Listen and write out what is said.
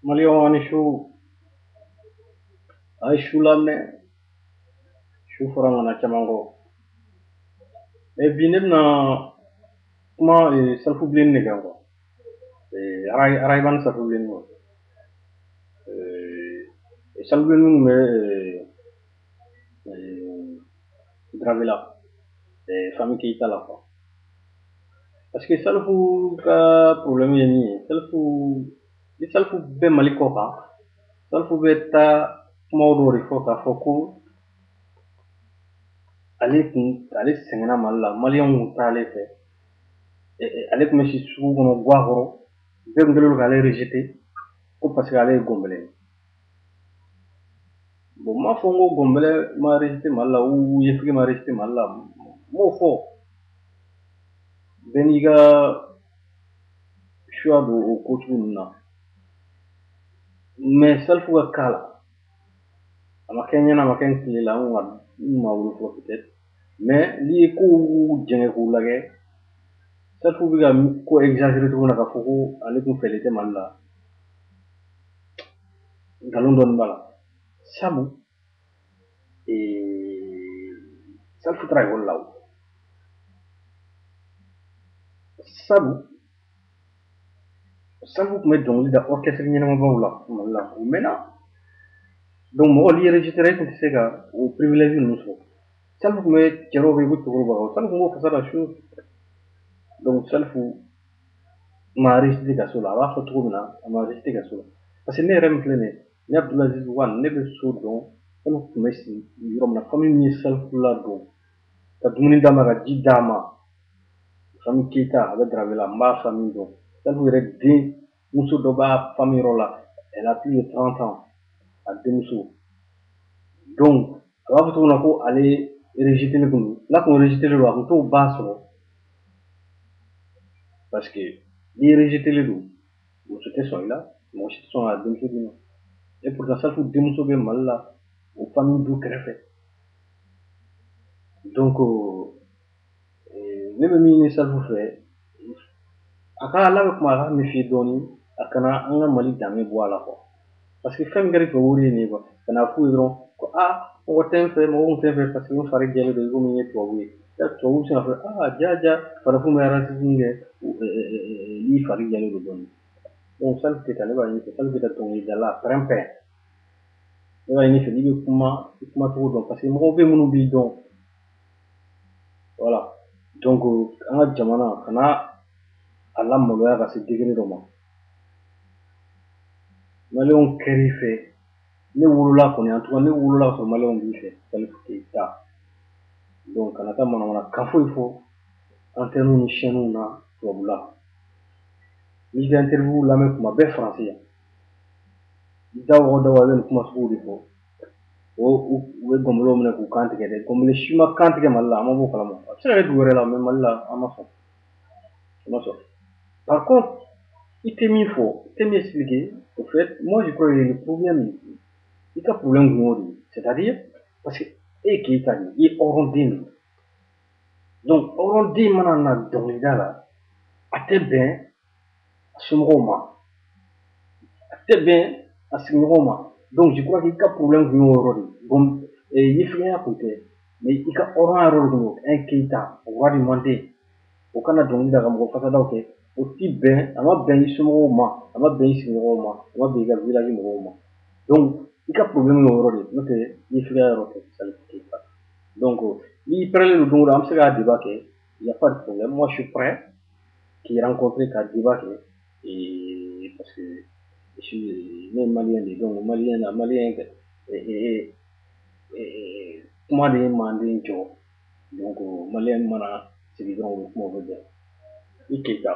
Maliɲɔgɔn ani su a ye su lamɛn su fɔra ŋana caman kɔ bi ne bɛna kuma salifu bilenni de kan arayibani salifu bilenni kɔ salifu bilenni kun bɛ Gravela Fami Keyita la quoi parce que salifu ka problème ye min ye ni salifu bɛ Mali kɔ kan salifu bɛ taa kumaw dɔw de fɔ k'a fɔ ko ale sɛgɛnna Mali la maliyɛnw kun t'ale fɛ ale tun bɛ si sugu kɔnɔ ga kɔrɔ bɛɛ tun kɛlen don k'ale rejeter ko parce que ale ye gɔnbɛlɛ ye bon n m'a fɔ n ko gɔnbɛlɛ ma rejeter Mali la ou yefege ma rejeter Mali la n m'o fɔ bɛɛ n'i ka choix don o ko sugu ninnu na mais salifu ka cas la a ma kɛ n ɲɛna a ma kɛ n tile la n ma wolo fɔlɔ peut-être mais n'i ye kow jɛngɛ k'u lajɛ salifu bɛ ka ko exagérer cogo min na k'a fɔ ko ale tun fɛlen tɛ Mali la nkalon dɔɔni b'a la sabu salifu taara ekɔli la o sabu salifu tun bɛ dɔnkili da orchestre ɲɛnamabaw la Mali la o mɛnna donc mɔgɔ n'i ye rejeter e tun tɛ se ka o privilège ninnu sɔrɔ salifu tun bɛ cɛ dɔw bɛ yen ko cɛkɔrɔba salifu tun b'o fasa la su donc salifu ma rejeter kaso la a b'a fɔ cogo min na a ma rejeter kaso la parce que ne yɛrɛ min filɛ nin ye ne Abdulaziz Wane ne bɛ so dɔn salifu tun bɛ sigi yɔrɔ min na famille min ye salifu ladon ka dumuni d'a ma ka ji d'a ma Fami Keyita a bɛ Gravela n b'a famille dɔn salifu yɛrɛ den muso dɔ b'a famille yɔrɔ la elle a plus de 30 ans a denmuso donc a b'a fɔ cogo min na ko ale rejeter kun don n'a kun rejeter don a kun t'o ba sɔrɔ parce que n'i rejeter don muso tɛ sɔn i la mɔgɔ si tɛ sɔn ka denmuso d'i ma et pourtant salifu denmuso bɛ Mali la o famille du kɛrɛfɛ donc ne bɛ min ɲini salifu fɛ a ka ala bɛ kuma a ka méfier dɔɔni a kana an ka Mali danbe bɔ a la quoi parce que fɛn min kɛra i fɛ o de ye nin ye quoi ka na f'u ye dɔrɔn ko mɔgɔ tɛ n fɛ mɔgɔ kun tɛ n fɛ parce que n fari jɛlen don i komi n ye tubabu ye tubabu bɛ se k'a fɔ ja farafin bɛ racisme kɛ n'i fari jɛlen don dɔɔni donc Salifu Keyita ne b'a ɲini fɛ Salifu Keyita dɔnkilidala pɛrɛnpɛrɛn ne b'a ɲini fɛ n'i bɛ kuma i kumacogo dɔn parce que mɔgɔw bɛ minnu b'i dɔn voilà donc an ka jamana kana a lamaloya ka se degré dɔ ma maliyɛnw kɛr'i fɛ ne wolola kɔni en tout cas ne wolola ka sɔrɔ maliyɛnw b'i fɛ Salifu Keyita donc kana taa manamanakan foyi fɔ antenne ni chaîne na tubabula n'i ka interview lamɛn kuma bɛɛ faransi yan i da waga da waga i bɛ nin kuma suguw de fɔ u bɛ gɔnbɛlɛw minɛ k'u kan tigɛ dɛ gɔnbɛlɛ si ma kan tigɛ Mali la an ma b'o kalama a bɛ se ka kɛ dugu wɛrɛ la mais Mali la an ma sɔn par contre i tɛ min fɔ i tɛ min expliquer au fait moi je crois que le problème i ka problème kun y'o de ye c'est-à-dire parce que e ye Keyita de ye i ye hɔrɔn den de ye donc hɔrɔn den mana na dɔnkilida la a tɛ bɛn a somɔgɔw ma a tɛ bɛn a sigiɲɔgɔnw ma donc je crois que i ka problème kun y'o yɔrɔ de ye yefegenya kun tɛ mais i ka hɔrɔnya yɔrɔ de kun y'o un Keyita roi du Mandé o kana dɔnkili da ka mɔgɔ fasadaw kɛ o ti bɛn a ma bɛn i somɔgɔw ma a ma bɛn i sigiɲɔgɔnw ma a ma bɛn i ka village mɔgɔw ma donc i ka problème y'o yɔrɔ de ye n'o tɛ yefegenya yɔrɔ tɛ Salifu Keyita donc n'i pɛrɛnlen don don o don an bɛ se k'a débat kɛ il y a pas de problème moi je suis prêt k'i rencontrer ka débat kɛ parce que ne ye maliyɛn de ye donc maliyɛn kuma de ye manden jɔ donc maliyɛn mana sigi dɔrɔn o bɛ kuma o bɛ bɛn i Keyita